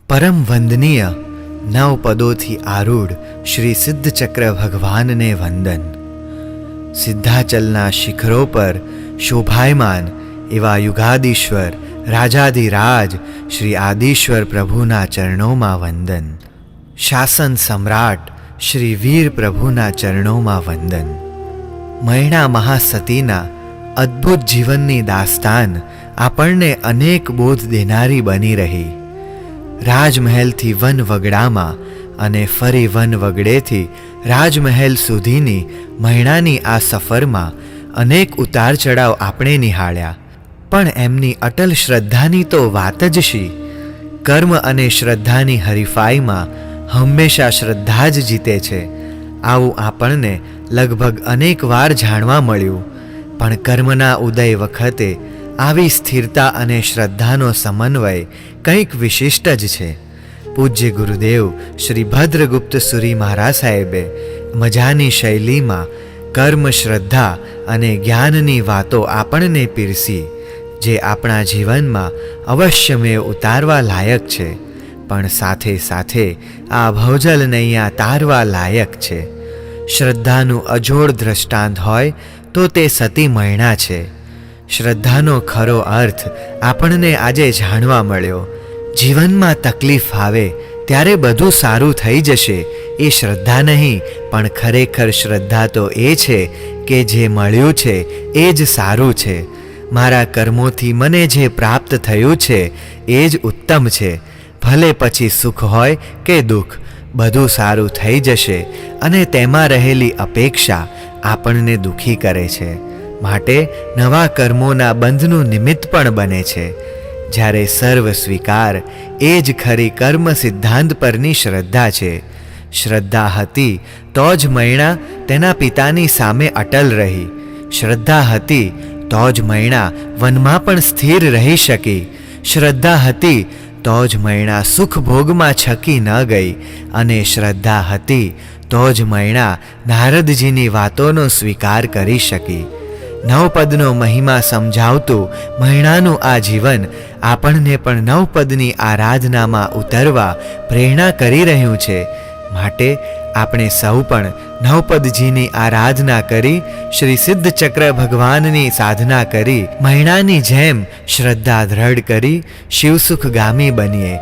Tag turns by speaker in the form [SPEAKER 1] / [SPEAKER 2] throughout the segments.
[SPEAKER 1] પરમ વંદનીય નવ પદોથી આરૂઢ શ્રી સિદ્ધચક્ર ભગવાનને વંદન. સિદ્ધાચલના શિખરો પર શોભાયમાન એવા યુગાદીશ્વર રાજાધિરાજ શ્રી આદિશ્વર પ્રભુના ચરણોમાં વંદન. શાસન સમ્રાટ શ્રી વીર પ્રભુના ચરણોમાં વંદન. મૈણા મહાસતીના અદ્ભુત જીવનની દાસ્તાન આપણને અનેક બોધ દેનારી બની રહી. રાજમહેલથી વન વગડામાં અને ફરી વન વગડેથી રાજમહેલ સુધીની મૈણાની આ સફરમાં અનેક ઉતાર ચડાવ આપણે નિહાળ્યા, પણ એમની અટલ શ્રદ્ધાની તો વાત જ શી. કર્મ અને શ્રદ્ધાની હરીફાઈમાં હંમેશા શ્રદ્ધા જ જીતે છે. આવું આપણને લગભગ અનેક વાર જાણવા મળ્યું, પણ કર્મના ઉદય વખતે આવી સ્થિરતા અને શ્રદ્ધાનો સમન્વય કંઈક વિશિષ્ટ જ છે. પૂજ્ય ગુરુદેવ શ્રી ભદ્રગુપ્ત સુરી મહારાજ સાહેબે મજાની શૈલીમાં કર્મ, શ્રદ્ધા અને જ્ઞાનની વાતો આપણને પીરસી, જે આપણા જીવનમાં અવશ્યમેવ ઉતારવા લાયક છે, પણ સાથે સાથે આ ભવજલ નૈયા તારવા લાયક છે. શ્રદ્ધાનું અજોડ દ્રષ્ટાંત હોય તો તે સતી મૈણા છે. શ્રદ્ધાનો ખરો અર્થ આપણને આજે જાણવા મળ્યો. જીવનમાં તકલીફ આવે ત્યારે બધું સારું થઈ જશે એ શ્રદ્ધા નહીં, પણ ખરેખર શ્રદ્ધા તો એ છે કે જે મળ્યું છે એ જ સારું છે. મારા કર્મોથી મને જે પ્રાપ્ત થયું છે એ જ ઉત્તમ છે. ભલે પછી સુખ હોય કે દુઃખ, બધું સારું થઈ જશે, અને તેમાં રહેલી અપેક્ષા આપણને દુઃખી કરે છે, માટે નવા કર્મોના બંધનું નિમિત્ત પણ બને છે. જ્યારે સર્વ સ્વીકાર એ જ ખરી કર્મ સિદ્ધાંત પરની શ્રદ્ધા છે. શ્રદ્ધા હતી તો જ મૈણા તેના પિતાની સામે અટલ રહી. શ્રદ્ધા હતી તો જ મૈણા વનમાં પણ સ્થિર રહી શકી. શ્રદ્ધા હતી તો જ મૈણા સુખ ભોગમાં છકી ન ગઈ, અને શ્રદ્ધા હતી તો જ મૈણા નારદજીની વાતોનો સ્વીકાર કરી શકી. નવપદનો મહિમા સમજાવતું મૈણાનું આ જીવન આપણને પણ નવપદની આરાધનામાં ઉતરવા પ્રેરણા કરી રહ્યું છે. માટે આપણે સૌ પણ નવપદજીની આરાધના કરી શ્રી સિદ્ધચક્ર ભગવાનની સાધના કરી મૈણાની જેમ શ્રદ્ધા દ્રઢ કરી શિવસુખગામી બનીએ,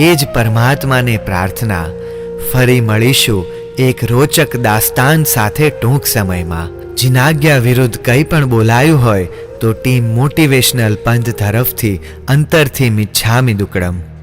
[SPEAKER 1] એ જ પરમાત્માને પ્રાર્થના. ફરી મળીશું એક રોચક દાસ્તાન સાથે ટૂંક સમયમાં. જિનાજ્ઞા વિરુદ્ધ કંઈ પણ બોલાયું હોય તો ટીમ મોટિવેશનલ પંથ તરફથી અંતરથી મિચ્છામિ દુક્કડમ.